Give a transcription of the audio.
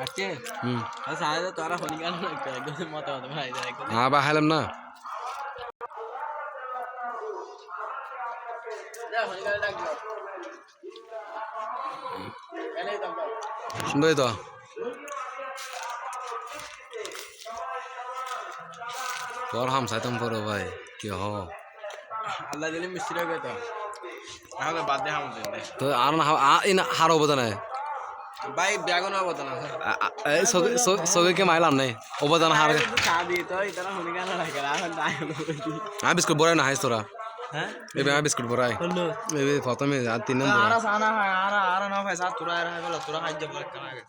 আজকে আচ্ছা আজ তোরা ফোন কেন একদম মত মত ভাই হ্যাঁ বা খাইলাম না সুন্দর তো তোর হাম সাইতাম পড়ো ভাই কি হ আল্লাহ দিলে মিস্ত্রি হবে তো তাহলে বাদ দে হাম দে তো আর না হার অবদান ভাই ব্যাগন অবদান আছে সবাইকে মাইলাম নাই অবদান হার চা দিয়ে তো ইতারা ফোন কেন রাখে এখন নাই বিস্কুট বড়াই না হাইস তোরা হ্যাঁ এবে বিস্কুট বড়াই প্রথমে আর 3 নম্বর আর সানা হয় আর না ভাই সাত তোরা আর হয় বলো তোরা খাইতে পারে কেন আগে